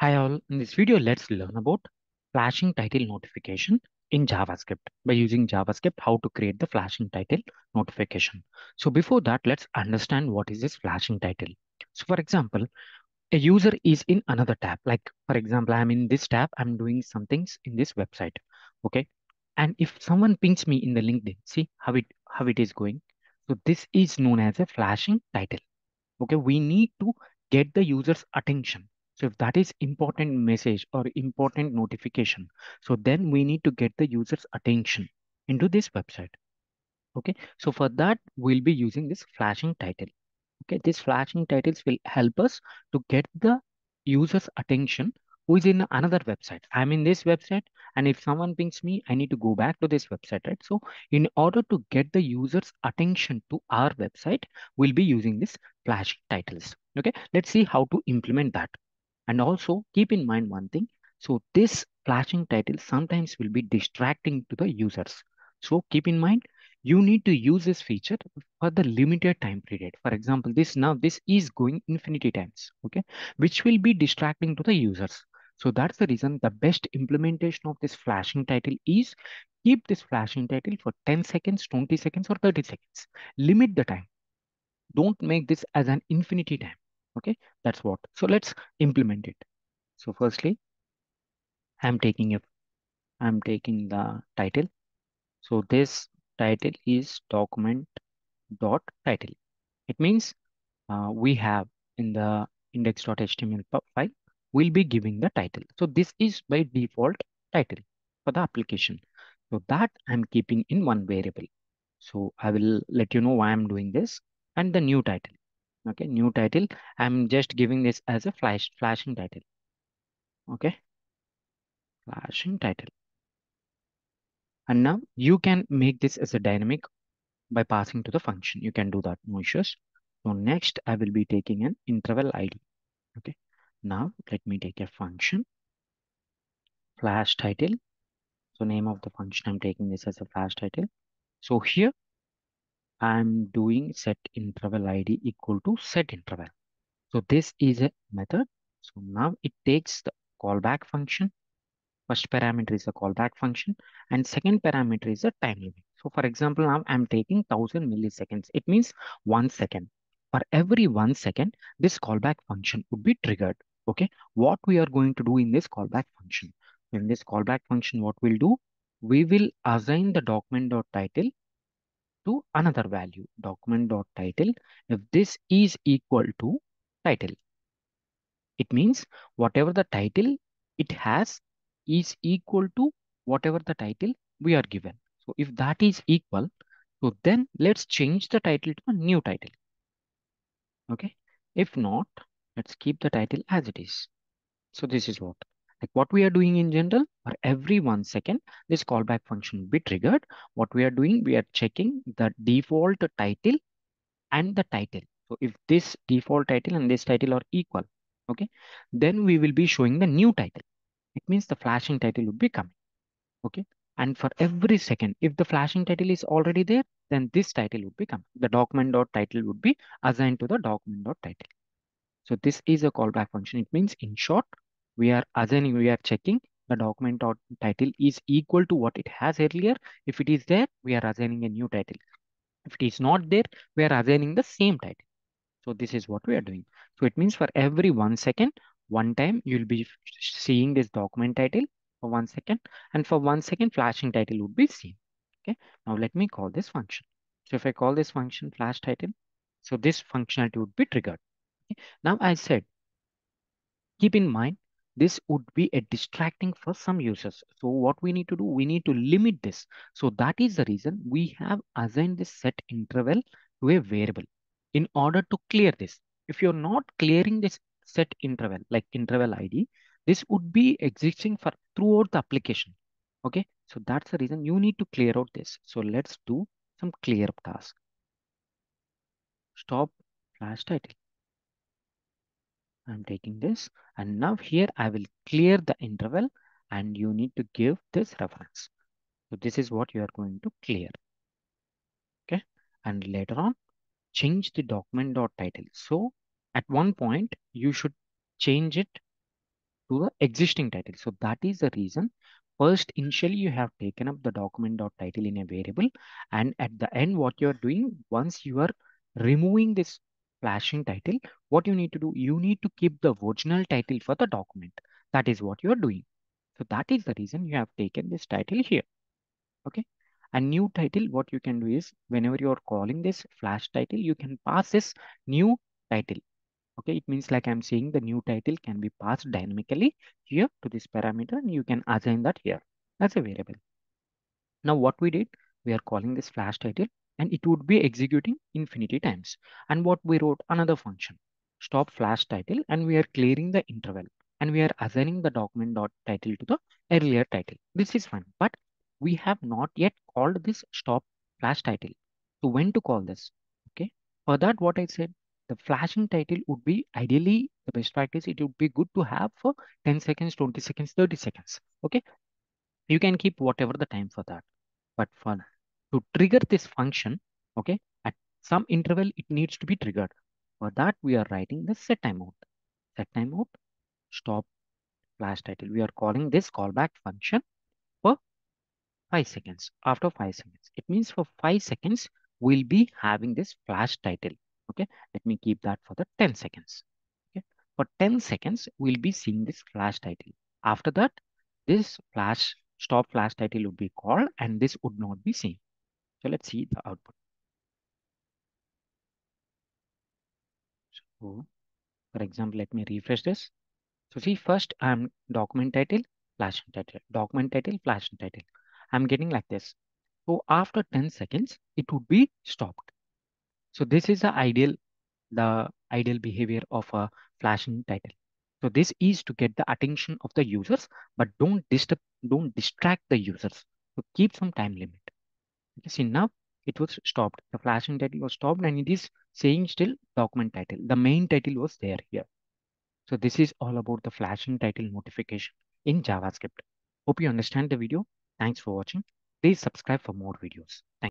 Hi all, in this video let's learn about flashing title notification in JavaScript. By using JavaScript, how to create the flashing title notification. So before that, let's understand what is this flashing title. So for example, a user is in another tab. Like for example, I'm in this tab, I'm doing some things in this website. Okay. And if someone pings me in the LinkedIn, see how it is going. So this is known as a flashing title. Okay, we need to get the user's attention. So if that is important message or important notification, so then we need to get the user's attention into this website. Okay, so for that we'll be using this flashing title. Okay, these flashing titles will help us to get the user's attention who is in another website. I'm in this website, and if someone pings me, I need to go back to this website, right? So in order to get the user's attention to our website, we'll be using this flashing titles. Okay, let's see how to implement that. And also keep in mind one thing. So this flashing title sometimes will be distracting to the users. So keep in mind, you need to use this feature for the limited time period. For example, this is going infinity times, okay, which will be distracting to the users. So that's the reason the best implementation of this flashing title is keep this flashing title for 10 seconds, 20 seconds, or 30 seconds. Limit the time. Don't make this as an infinity time. Okay, that's what. So let's implement it. So firstly, I'm taking a I'm taking the title. So this title is document dot title. It means we have in the index.html file, we'll be giving the title. So this is by default title for the application. So that I'm keeping in one variable. So I will let you know why I'm doing this. And the new title. Okay, new title. I'm just giving this as a flashing title. Okay, flashing title. And now you can make this as a dynamic by passing to the function. You can do that, no issues. So next I will be taking an interval ID. Okay. Now let me take a function flash title. So name of the function, I'm taking this as a flash title. So here I'm doing set interval ID equal to set interval. So this is a method. So now it takes the callback function. First parameter is a callback function, and second parameter is a time limit. So for example, now I'm taking 1000 milliseconds. It means 1 second. For every 1 second, this callback function would be triggered. Okay, what we are going to do in this callback function? In this callback function, what we'll do? We will assign the document.title to another value, document.title. If this is equal to title, it means whatever the title it has is equal to whatever the title we are given. So if that is equal, so then let's change the title to a new title. Okay. If not, let's keep the title as it is. So this is what we are doing in general. For every 1 second, this callback function will be triggered. What we are doing, we are checking the default title and the title. So if this default title and this title are equal, okay, then we will be showing the new title. It means the flashing title would be coming. Okay. And for every second, if the flashing title is already there, then this title would be coming. The document.title would be assigned to the document.title. So this is a callback function. It means in short, we are checking the document.title is equal to what it has earlier. If it is there, we are assigning a new title. If it is not there, we are assigning the same title. So this is what we are doing. So it means for every 1 second, one time you'll be seeing this document title for 1 second, and for 1 second flashing title would be seen. Okay. Now let me call this function. So if I call this function flash title, so this functionality would be triggered. Okay. Now I said, keep in mind, this would be a distracting for some users. So what we need to do, we need to limit this. So that is the reason we have assigned this set interval to a variable in order to clear this. If you're not clearing this set interval, like interval ID, this would be existing for throughout the application. Okay, so that's the reason you need to clear out this. So let's do some clear up task. Stop flash title. I'm taking this, and now here I will clear the interval, and you need to give this reference. So this is what you are going to clear. Okay. And later on, change the document dot title. So at one point, you should change it to the existing title. So that is the reason. First, initially you have taken up the document.title in a variable, and at the end, what you are doing once you are removing this flashing title, what you need to do, you need to keep the original title for the document. That is what you are doing. So that is the reason you have taken this title here. Okay. A new title, what you can do is whenever you are calling this flash title, you can pass this new title. Okay, it means like I'm saying the new title can be passed dynamically here to this parameter, and you can assign that here as a variable. Now what we did, we are calling this flash title and it would be executing infinity times. And what we wrote, another function, stop flash title, and we are clearing the interval and we are assigning the document dot title to the earlier title. This is fine, but we have not yet called this stop flash title. So when to call this? Okay. For that, what I said, the flashing title would be ideally the best practice. It would be good to have for 10 seconds, 20 seconds, 30 seconds. Okay. You can keep whatever the time for that. But for to trigger this function, okay, at some interval it needs to be triggered. For that, we are writing the set timeout. Set timeout, stop flash title. We are calling this callback function for 5 seconds. After 5 seconds, it means for 5 seconds, we'll be having this flash title. Okay, let me keep that for the 10 seconds. Okay, for 10 seconds, we'll be seeing this flash title. After that, this flash stop flash title would be called and this would not be seen. So let's see the output. So for example, let me refresh this. So see, first I'm document title, flash title, document title, flash title. I'm getting like this. So after 10 seconds, it would be stopped. So this is the ideal behavior of a flashing title. So this is to get the attention of the users, but don't distract the users. So keep some time limit. Okay, see now it was stopped. The flashing title was stopped and it is saying still document title. The main title was there here. So this is all about the flashing title notification in JavaScript. Hope you understand the video. Thanks for watching. Please subscribe for more videos. Thank